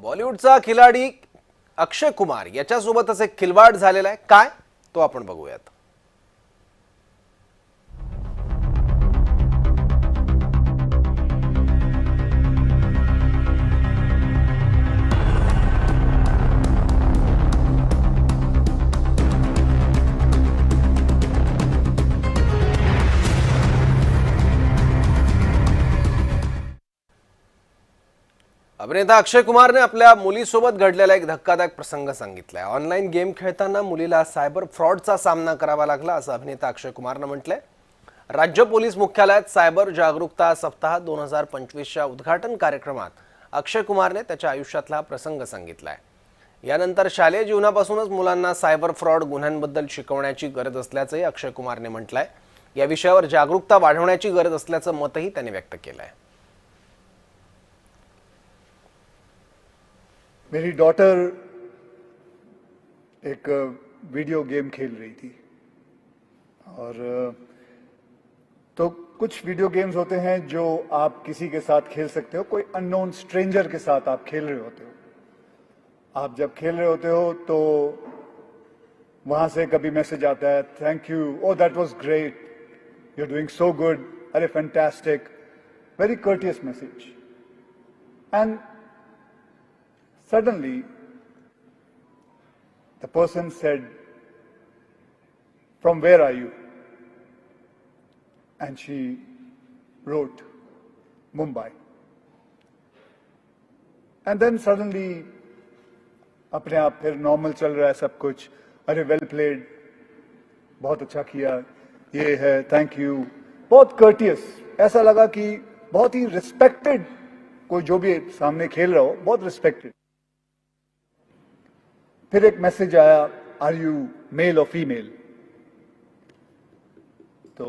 बॉलिवूडचा खिलाडी अक्षय कुमार याच्यासोबतच एक खिलवाड झालेला आहे. काय तो आपण बघूयात. अभिनेता अक्षय कुमारने आपल्या मुलीसोबत घडलेला एक धक्कादायक प्रसंग सांगितलाय. ऑनलाईन गेम खेळताना मुलीला सायबर फ्रॉडचा सामना करावा लागला असं अभिनेता अक्षय कुमारने म्हटलंय. राज्य पोलीस मुख्यालयात सायबर जागरूकता सप्ताह 2025च्या उद्घाटन कार्यक्रमात अक्षय कुमारने त्याच्या आयुष्यातला प्रसंग सांगितलाय. यानंतर शालेय जीवनापासूनच मुलांना सायबर फ्रॉड गुन्ह्यांबद्दल शिकवण्याची गरज असल्याचंही अक्षय कुमारने म्हटलंय. या विषयावर जागरूकता वाढवण्याची गरज असल्याचं मतही त्यांनी व्यक्त केलंय. मेरी डॉटर एक वीडियो गेम खेल रही थी और तो कुछ वीडियो गेम्स होते हैं जो आप किसी के साथ खेल सकते हो, कोई अननोन स्ट्रेंजर के साथ आप खेल रहे होते हो. आप जब खेल रहे होते हो तो वहां से कभी मैसेज आता है, thank you, oh that was great, you are doing so good, अरे fantastic, very courteous message. And suddenly, the person said, "From where are you?" And she wrote, "Mumbai." And then suddenly, अपने आप फिर normal चल रहा है सब कुछ. अरे वेल played, बहुत अच्छा किया, ये है, थैंक यू, बहुत कर्टियस. ऐसा लगा कि बहुत ही रिस्पेक्टेड, कोई जो भी सामने खेल रहा हो बहुत रिस्पेक्टेड. फिर एक मैसेज आया, आर यू मेल और फीमेल? तो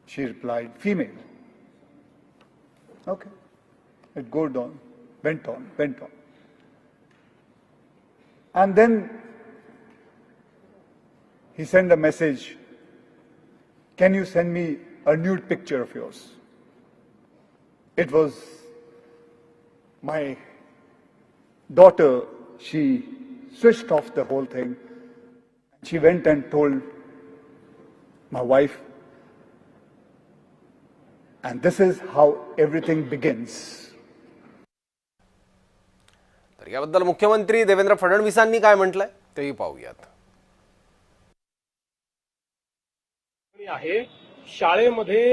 she replied, female. Okay, it goed on, went on. And then he send a message, can you send me a nude picture of yours? It was my daughter. She switched off the whole thing. She went and told my wife, and this is how everything begins. तर याबद्दल मुख्यमंत्री देवेंद्र फडणवीसांनी काय म्हटलंय तेही पाहूयात. आहे शाळेमध्ये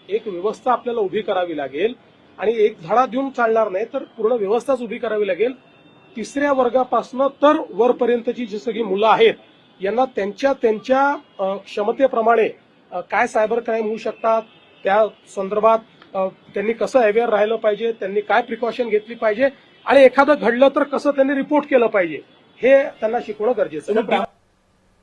एक व्यवस्था आपल्याला उभी करावी लागेल आणि एक धडा देऊन चालणार नाही, तर पूर्ण व्यवस्थाच उभी करावी लागेल. तिसऱ्या वर्गापासून तर वरपर्यंतची जी सगळी मुलं आहेत यांना त्यांच्या क्षमतेप्रमाणे काय सायबर क्राईम होऊ शकतात त्या संदर्भात त्यांनी कसं अवेअर राहिलं पाहिजे, त्यांनी काय प्रिकॉशन घेतली पाहिजे आणि एखादं घडलं तर कसं त्यांनी रिपोर्ट केलं पाहिजे हे त्यांना शिकवणं गरजेचं आहे.